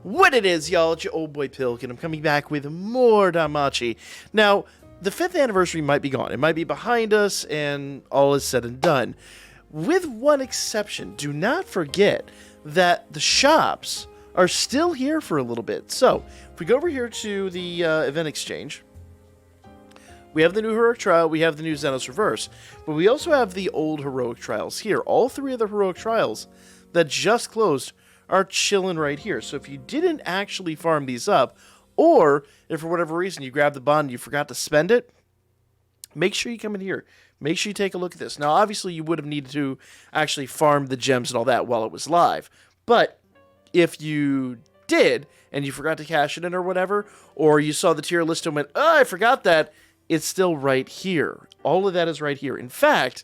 What it is, y'all, it's your old boy Pilk, and I'm coming back with more Danmachi. Now, the 5th anniversary might be gone. It might be behind us, and all is said and done. With one exception, do not forget that the shops are still here for a little bit. So, if we go over here to the event exchange, we have the new Heroic Trial, we have the new Xenos Reverse, but we also have the old Heroic Trials here. All 3 of the Heroic Trials that just closed are chilling right here. So if you didn't actually farm these up, or if for whatever reason you grabbed the bond and you forgot to spend it, make sure you come in here. Make sure you take a look at this. Now, obviously, you would have needed to actually farm the gems and all that while it was live. But if you did, and you forgot to cash it in or whatever, or you saw the tier list and went, oh, I forgot that, it's still right here. All of that is right here. In fact,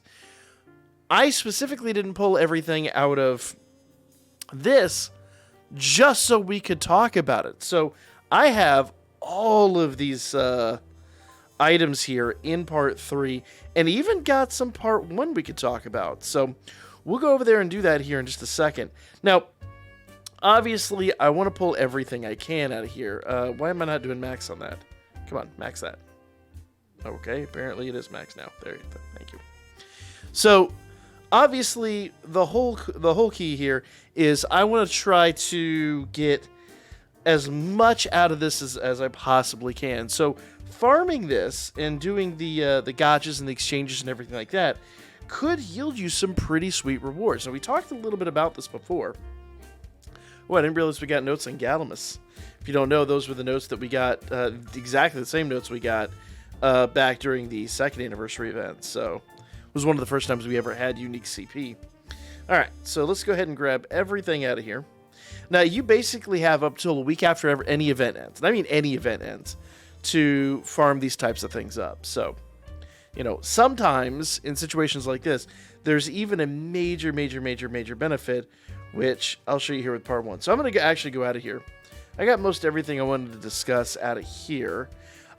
I specifically didn't pull everything out of this just so we could talk about it. So I have all of these items here in part 3, and even got some part 1 we could talk about. So we'll go over there and do that here in just a second. Now, obviously, I want to pull everything I can out of here. Why am I not doing max on that? Come on, max that. Okay, apparently it is max now. There you go. Thank you. So obviously, the whole key here is I want to try to get as much out of this as I possibly can. So farming this and doing the gotchas and the exchanges and everything like that could yield you some pretty sweet rewards. Now, we talked a little bit about this before. Oh, I didn't realize we got notes on Galamus. If you don't know, those were the notes that we got, exactly the same notes we got back during the 2nd anniversary event. So it was one of the first times we ever had unique CP. Alright, so let's go ahead and grab everything out of here. Now, you basically have up till a week after any event ends, and I mean any event ends, to farm these types of things up. So, you know, sometimes in situations like this, there's even a major benefit, which I'll show you here with part 1. So I'm going to actually go out of here. I got most everything I wanted to discuss out of here.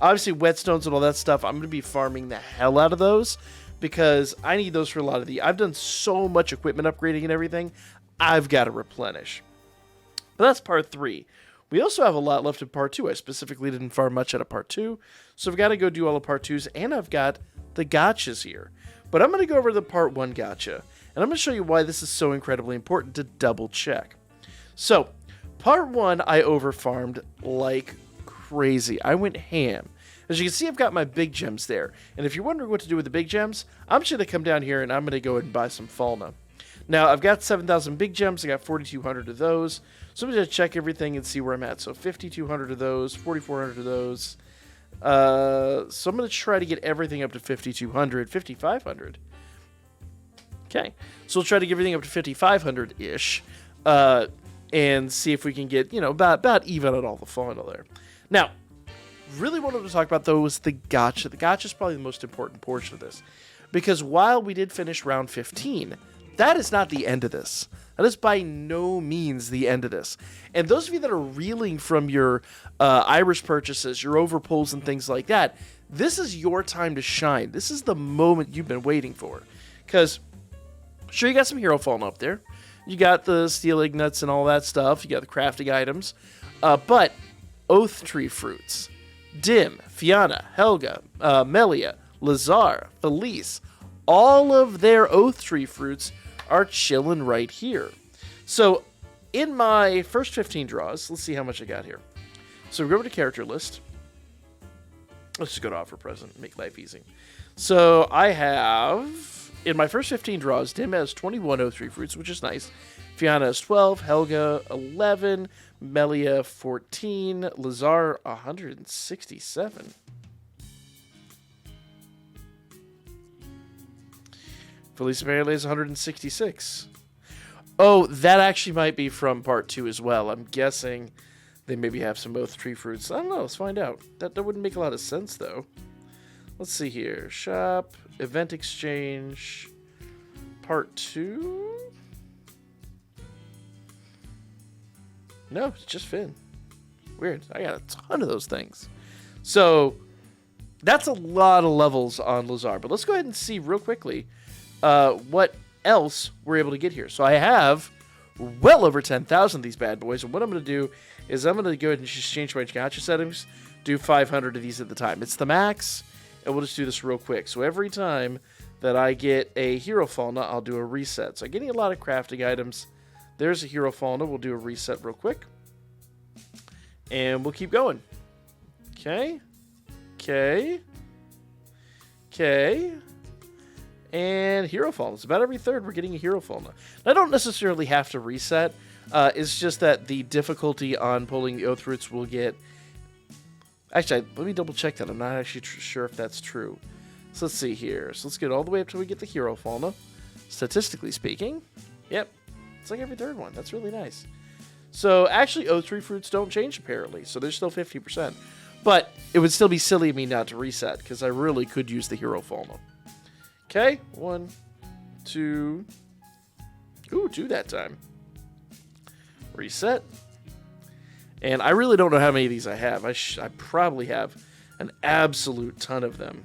Obviously, whetstones and all that stuff, I'm going to be farming the hell out of those because I need those for a lot of I've done so much equipment upgrading and everything, I've got to replenish. But that's part 3. We also have a lot left in part 2. I specifically didn't farm much out of part 2, so I've got to go do all the part 2s, and I've got the gotchas here. But I'm going to go over the part 1 gotcha, and I'm going to show you why this is so incredibly important to double check. So, part 1, I overfarmed like crazy. I went ham. As you can see, I've got my big gems there. And if you're wondering what to do with the big gems, I'm just going to come down here and I'm going to go ahead and buy some Falna. Now, I've got 7,000 big gems. I got 4,200 of those. So I'm going to check everything and see where I'm at. So 5,200 of those, 4,400 of those. So I'm going to try to get everything up to 5,200, 5,500. Okay. So we'll try to get everything up to 5,500-ish. And see if we can get, you know, about even at all the Falna there. Now, really what I want to talk about, though, was the gotcha. The gotcha is probably the most important portion of this. Because while we did finish round 15, that is not the end of this. That is by no means the end of this. And those of you that are reeling from your Irish purchases, your overpulls and things like that, this is your time to shine. This is the moment you've been waiting for. Because, sure, you got some hero falling up there. You got the steel ignats and all that stuff. You got the crafting items. But Oath Tree fruits, Dim, Fianna, Helga, Melia, Lazar, Felice, all of their Oath Tree fruits are chilling right here. So in my first 15 draws, let's see how much I got here. So we go over to character list. Let's just go to offer present, make life easy. So I have, in my first 15 draws, Dim has 21 Oath Tree fruits, which is nice. Fianna has 12, Helga 11, Melia 14, Lazar 167. Felice apparently is 166. Oh, that actually might be from part 2 as well. I'm guessing they maybe have some Oath Tree fruits. I don't know. Let's find out. That wouldn't make a lot of sense, though. Let's see here. Shop, event exchange, part 2? No, it's just Finn. Weird. I got a ton of those things. So, that's a lot of levels on Lazar. But let's go ahead and see real quickly what else we're able to get here. So I have well over 10,000 of these bad boys. And what I'm going to do is I'm going to go ahead and just change my gacha settings, do 500 of these at the time. It's the max, and we'll just do this real quick. So every time that I get a hero fauna, I'll do a reset. So I'm getting a lot of crafting items. There's a hero fauna. We'll do a reset real quick. And we'll keep going. Okay. Okay. Okay. And hero fauna. It's about every third we're getting a hero fauna. I don't necessarily have to reset. It's just that the difficulty on pulling the oath roots will get... Actually, let me double check that. I'm not actually sure if that's true. So let's see here. So let's get all the way up till we get the hero fauna. Statistically speaking, yep, it's like every third one. That's really nice. So actually, oath tree fruits don't change apparently. So they're still 50%. But it would still be silly of me not to reset because I really could use the hero fauna. Okay, 1, 2. Ooh, 2 that time. Reset. And I really don't know how many of these I have. I probably have an absolute ton of them.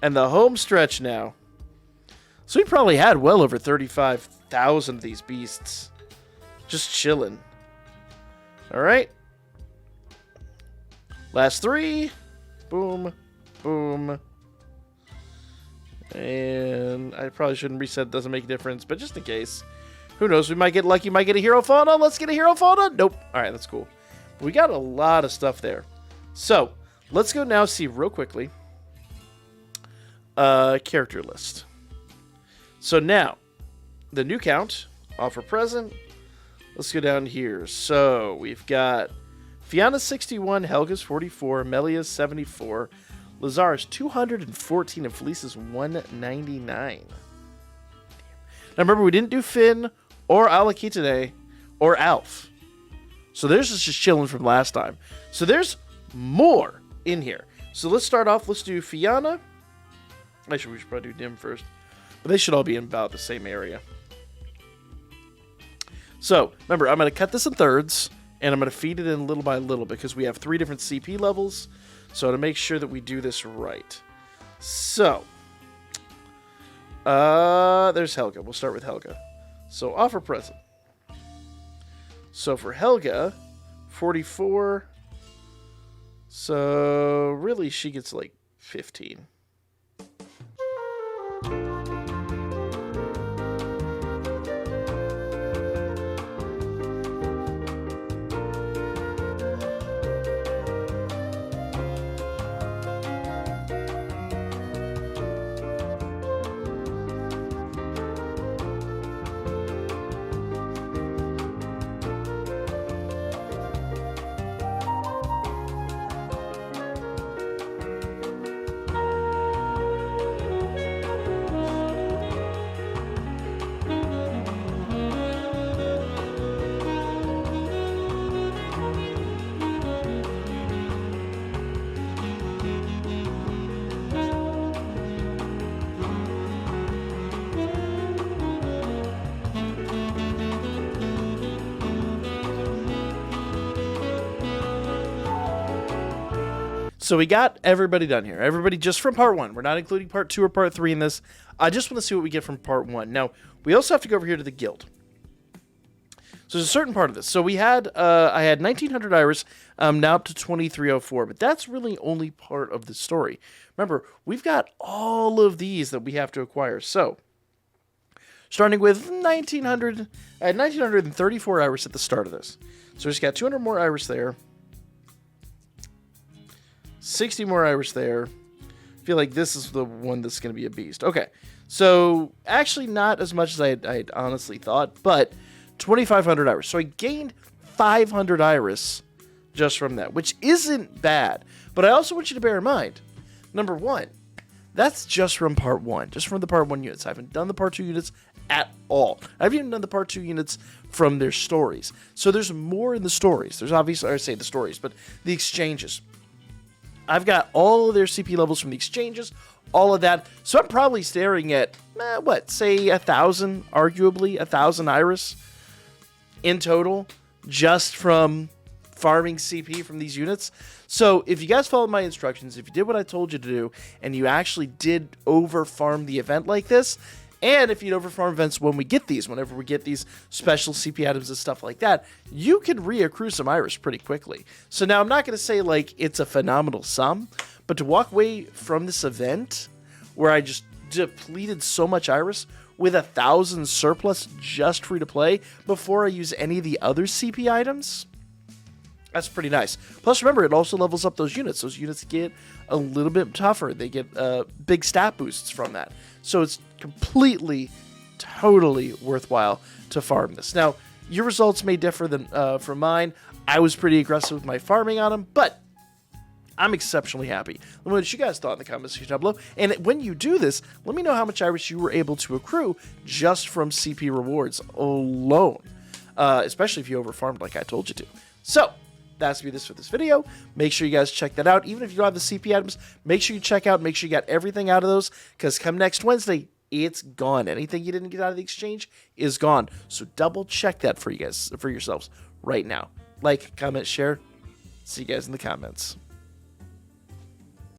And the home stretch now. So we probably had well over 35,000 of these beasts. Just chilling. Alright. Last 3. Boom. Boom. And I probably shouldn't reset. It doesn't make a difference. But just in case. Who knows? We might get lucky. Might get a hero fauna. Let's get a hero fauna. Nope. Alright, that's cool. But we got a lot of stuff there. So, let's go now see real quickly. Character list. So now, the new count, offer present. Let's go down here. So we've got Fianna's 61, Helga's 44, Melia's 74, Lazar's 214, and Felice's 199. Now remember, we didn't do Finn or Alakitane or Alf. So there's just chilling from last time. So there's more in here. So let's start off. Let's do Fianna. Actually, we should probably do Dim first. But they should all be in about the same area. So, remember, I'm going to cut this in thirds, and I'm going to feed it in little by little, because we have 3 different CP levels, so to make sure that we do this right. So, there's Helga. We'll start with Helga. So, offer present. So, for Helga, 44. So, really, she gets like 15. So we got everybody done here. Everybody just from part 1. We're not including part 2 or part 3 in this. I just want to see what we get from part 1. Now, we also have to go over here to the guild. So there's a certain part of this. So we had, I had 1900 iris, now up to 2304. But that's really only part of the story. Remember, we've got all of these that we have to acquire. So, starting with 1900, I had 1934 iris at the start of this. So we just got 200 more iris there. 60 more iris there. I feel like this is the one that's going to be a beast. Okay, so actually not as much as I had honestly thought, but 2,500 iris. So I gained 500 iris just from that, which isn't bad. But I also want you to bear in mind, number one, that's just from part 1, just from the part 1 units. I haven't done the part 2 units at all. I haven't even done the part 2 units from their stories. So there's more in the stories. There's obviously, I say the stories, but the exchanges. I've got all of their CP levels from the exchanges, all of that. So I'm probably staring at, say 1,000, arguably 1,000 Iris in total, just from farming CP from these units. So if you guys followed my instructions, if you did what I told you to do, and you actually did over farm the event like this, and if you'd over farm events when we get these, whenever we get these special CP items and stuff like that, you can reaccrue some Iris pretty quickly. So now I'm not going to say like it's a phenomenal sum, but to walk away from this event where I just depleted so much Iris with 1,000 surplus just free to play before I use any of the other CP items, that's pretty nice. Plus, remember, it also levels up those units. Those units get a little bit tougher. They get big stat boosts from that. So it's completely, totally worthwhile to farm this. Now, your results may differ than from mine. I was pretty aggressive with my farming on them, but I'm exceptionally happy. Let me know what you guys thought in the comments section down below. And when you do this, let me know how much Iris you were able to accrue just from CP rewards alone. Especially if you overfarmed like I told you to. So, that's going to be this for this video. Make sure you guys check that out. Even if you don't have the CP items, make sure you check out, make sure you got everything out of those, because come next Wednesday, it's gone. Anything you didn't get out of the exchange is gone. So double check that for you guys, for yourselves right now. Like, comment, share. See you guys in the comments.